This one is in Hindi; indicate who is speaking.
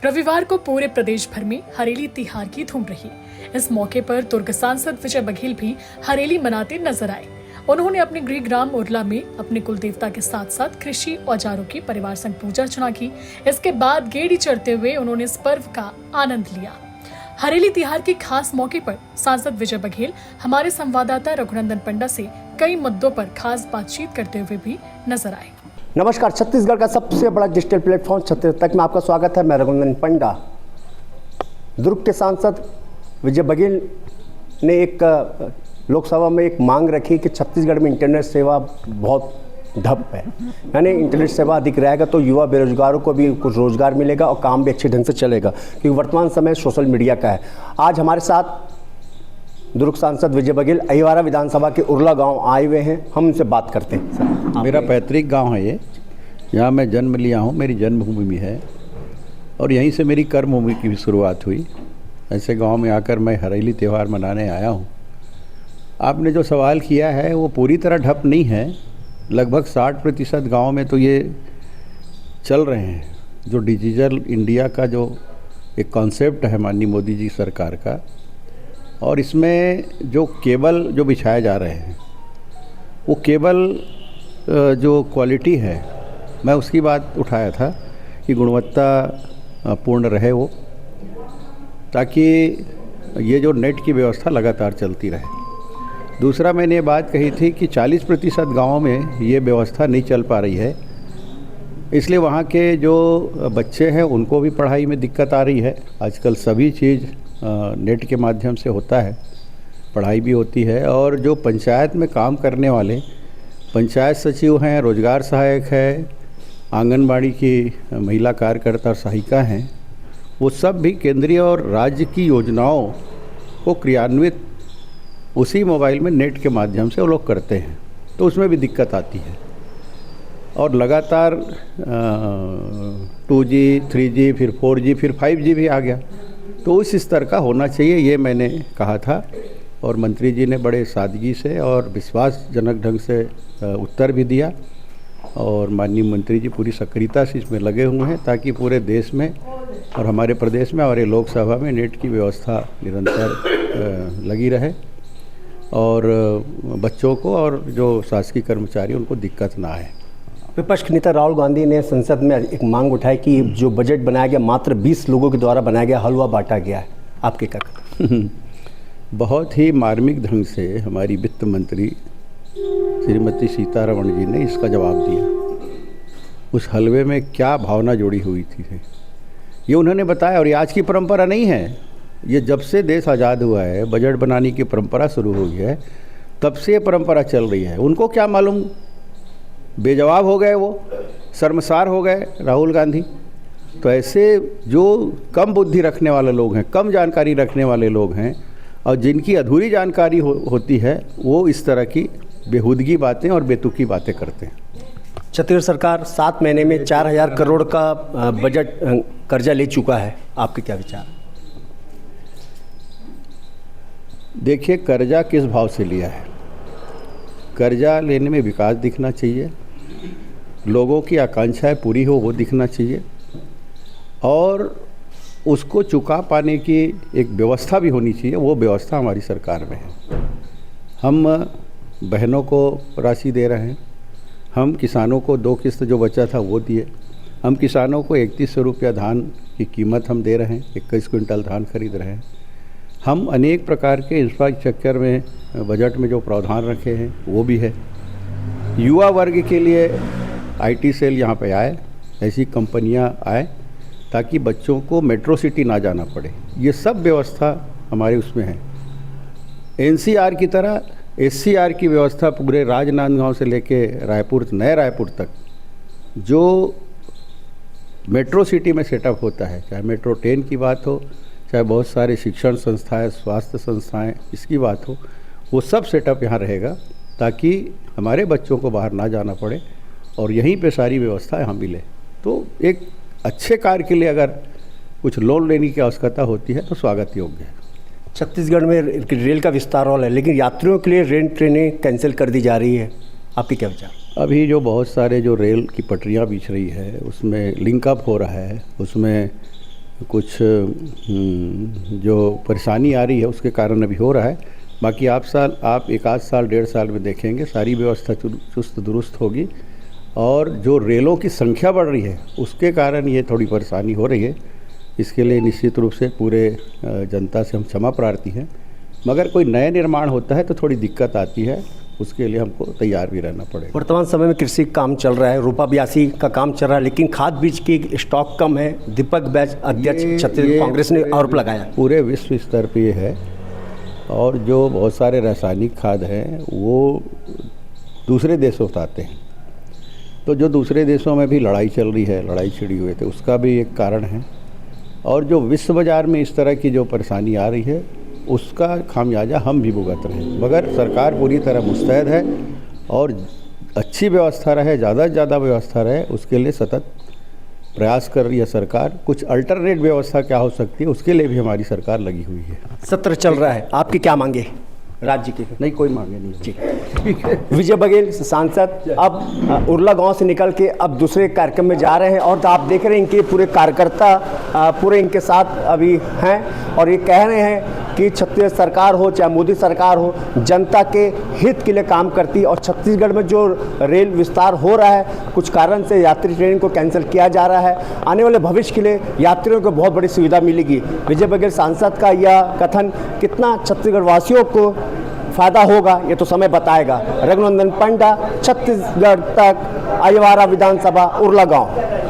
Speaker 1: रविवार को पूरे प्रदेश भर में हरेली तिहार की धूम रही। इस मौके पर दुर्ग सांसद विजय बघेल भी हरेली मनाते नजर आए। उन्होंने अपने गृह ग्राम उरला में अपने कुलदेवता के साथ साथ कृषि औजारों की परिवार संग पूजा अर्चना की। इसके बाद गेड़ी चढ़ते हुए उन्होंने इस पर्व का आनंद लिया। हरेली तिहार के खास मौके पर सांसद विजय बघेल हमारे संवाददाता रघुनंदन पंडा से कई मुद्दों पर खास बातचीत करते हुए भी नजर आए।
Speaker 2: नमस्कार, छत्तीसगढ़ का सबसे बड़ा डिजिटल प्लेटफॉर्म छत्तीसगढ़ तक में आपका स्वागत है। मैं रघुनंदन पंडा। दुर्ग के सांसद विजय बघेल ने एक लोकसभा में एक मांग रखी कि छत्तीसगढ़ में इंटरनेट सेवा बहुत ठप है, यानी इंटरनेट सेवा अधिक रहेगा तो युवा बेरोजगारों को भी कुछ रोजगार मिलेगा और काम भी अच्छे ढंग से चलेगा, क्योंकि वर्तमान समय सोशल मीडिया का है। आज हमारे साथ दुर्ग सांसद विजय बघेल अहिवारा विधानसभा के उरला गांव आए हुए हैं। हम उनसे बात करते हैं।
Speaker 3: मेरा पैतृक गांव है ये, यहाँ मैं जन्म लिया हूँ, मेरी जन्मभूमि भी है और यहीं से मेरी कर्मभूमि की भी शुरुआत हुई। ऐसे गांव में आकर मैं हरेली त्यौहार मनाने आया हूँ। आपने जो सवाल किया है वो पूरी तरह ठप नहीं है। लगभग 60% गाँव में तो ये चल रहे हैं। जो डिजिटल इंडिया का जो एक कॉन्सेप्ट है माननीय मोदी जी सरकार का, और इसमें जो केबल जो बिछाए जा रहे हैं वो केबल जो क्वालिटी है, मैं उसकी बात उठाया था कि गुणवत्ता पूर्ण रहे वो, ताकि ये जो नेट की व्यवस्था लगातार चलती रहे। दूसरा मैंने ये बात कही थी कि 40% गाँव में ये व्यवस्था नहीं चल पा रही है, इसलिए वहाँ के जो बच्चे हैं उनको भी पढ़ाई में दिक्कत आ रही है। आजकल सभी चीज़ नेट के माध्यम से होता है, पढ़ाई भी होती है। और जो पंचायत में काम करने वाले पंचायत सचिव हैं, रोजगार सहायक है, आंगनबाड़ी की महिला कार्यकर्ता और सहायिका हैं, वो सब भी केंद्रीय और राज्य की योजनाओं को क्रियान्वित उसी मोबाइल में नेट के माध्यम से वो लोग करते हैं, तो उसमें भी दिक्कत आती है। और लगातार 2G, 3G, फिर 4G, फिर 5G भी आ गया, तो उस स्तर का होना चाहिए, ये मैंने कहा था। और मंत्री जी ने बड़े सादगी से और विश्वासजनक ढंग से उत्तर भी दिया, और माननीय मंत्री जी पूरी सक्रियता से इसमें लगे हुए हैं ताकि पूरे देश में और हमारे प्रदेश में और ये लोकसभा में नेट की व्यवस्था निरंतर लगी रहे और बच्चों को और जो शासकीय कर्मचारी उनको दिक्कत ना आए।
Speaker 2: विपक्ष के नेता राहुल गांधी ने संसद में एक मांग उठाई कि जो बजट बनाया गया मात्र 20 लोगों के द्वारा बनाया गया हलवा बांटा गया है। आपके क्या?
Speaker 3: बहुत ही मार्मिक ढंग से हमारी वित्त मंत्री श्रीमती सीतारमण जी ने इसका जवाब दिया। उस हलवे में क्या भावना जुड़ी हुई थी ये उन्होंने बताया। और ये आज की परंपरा नहीं है, ये जब से देश आज़ाद हुआ है बजट बनाने की परंपरा शुरू हुई है तब से ये परंपरा चल रही है। उनको क्या मालूम, बेजवाब हो गए, वो शर्मसार हो गए राहुल गांधी। तो ऐसे जो कम बुद्धि रखने वाले लोग हैं, कम जानकारी रखने वाले लोग हैं और जिनकी अधूरी जानकारी होती है, वो इस तरह की बेहूदगी बातें और बेतुकी बातें करते हैं।
Speaker 2: छत्तीसगढ़ सरकार 7 महीने में 4000 करोड़ का बजट कर्जा ले चुका है। आपके क्या विचार?
Speaker 3: देखिए, कर्जा किस भाव से लिया है। कर्जा लेने में विकास दिखना चाहिए, लोगों की आकांक्षाएं पूरी हो वो दिखना चाहिए, और उसको चुका पाने की एक व्यवस्था भी होनी चाहिए। वो व्यवस्था हमारी सरकार में है। हम बहनों को राशि दे रहे हैं, हम किसानों को 2 किस्त जो बचा था वो दिए, हम किसानों को 3100 रुपया धान की कीमत हम दे रहे हैं, 21 क्विंटल धान खरीद रहे हैं। हम अनेक प्रकार के इंफ्रास्ट्रक्चर में बजट में जो प्रावधान रखे हैं वो भी है। युवा वर्ग के लिए IT सेल यहाँ पे आए, ऐसी कंपनियाँ आए ताकि बच्चों को मेट्रो सिटी ना जाना पड़े। ये सब व्यवस्था हमारे उसमें है। NCR की तरह SCR की व्यवस्था पूरे राजनांदगांव से लेके रायपुर, नए रायपुर तक जो मेट्रो सिटी में सेटअप होता है, चाहे मेट्रो ट्रेन की बात हो, चाहे बहुत सारे शिक्षण संस्थाएं, स्वास्थ्य संस्थाएं, इसकी बात हो, वो सब सेटअप यहाँ रहेगा ताकि हमारे बच्चों को बाहर ना जाना पड़े और यहीं पे सारी व्यवस्था यहाँ मिले। तो एक अच्छे कार्य के लिए अगर कुछ लोन लेने की आवश्यकता होती है तो स्वागत योग्य है।
Speaker 2: छत्तीसगढ़ में रेल का विस्तार हो रहा है, लेकिन यात्रियों के लिए ट्रेनें कैंसिल कर दी जा रही है। आपकी क्या विचार?
Speaker 3: अभी जो बहुत सारे जो रेल की पटरियाँ बिछ रही है उसमें लिंकअप हो रहा है, उसमें कुछ जो परेशानी आ रही है उसके कारण अभी हो रहा है। बाकी आप एक आध साल 1.5 साल में देखेंगे सारी व्यवस्था चुस्त दुरुस्त होगी। और जो रेलों की संख्या बढ़ रही है उसके कारण ये थोड़ी परेशानी हो रही है। इसके लिए निश्चित रूप से पूरे जनता से हम क्षमा प्रार्थी हैं। मगर कोई नया निर्माण होता है तो थोड़ी दिक्कत आती है, उसके लिए हमको तैयार भी रहना पड़ेगा।
Speaker 2: वर्तमान समय में कृषि काम चल रहा है, रोपा ब्यासी का काम चल रहा है, लेकिन खाद बीज की स्टॉक कम है। दीपक बैच अध्यक्ष छत्तीसगढ़ कांग्रेस ने आरोप लगाया।
Speaker 3: पूरे विश्व स्तर पे ये है। और जो बहुत सारे रासायनिक खाद हैं वो दूसरे देशों से आते हैं, तो जो दूसरे देशों में भी लड़ाई चल रही है, लड़ाई छिड़ी हुई थे, उसका भी एक कारण है। और जो विश्व बाज़ार में इस तरह की जो परेशानी आ रही है उसका खामियाजा हम भी भुगत रहे हैं। मगर सरकार पूरी तरह मुस्तैद है और अच्छी व्यवस्था रहे, ज़्यादा से ज़्यादा व्यवस्था रहे, उसके लिए सतत प्रयास कर रही है सरकार। कुछ अल्टरनेट व्यवस्था क्या हो सकती है उसके लिए भी हमारी सरकार लगी हुई है।
Speaker 2: सत्र चल रहा है, आपकी क्या मांगे राज्य की?
Speaker 3: नहीं, कोई मांगे नहीं।
Speaker 2: ठीक है। विजय बघेल सांसद अब उरला गांव से निकल के अब दूसरे कार्यक्रम में जा रहे हैं और तो आप देख रहे हैं कि पूरे कार्यकर्ता पूरे इनके साथ अभी हैं और ये कह रहे हैं कि छत्तीसगढ़ सरकार हो चाहे मोदी सरकार हो, जनता के हित के लिए काम करती है। और छत्तीसगढ़ में जो रेल विस्तार हो रहा है, कुछ कारण से यात्री ट्रेन को कैंसिल किया जा रहा है, आने वाले भविष्य के लिए यात्रियों को बहुत बड़ी सुविधा मिलेगी। विजय बघेल सांसद का यह कथन कितना छत्तीसगढ़ वासियों को फायदा होगा ये तो समय बताएगा। रघुनंदन पंडा, छत्तीसगढ़ तक, आईवारा विधानसभा, उरला गांव।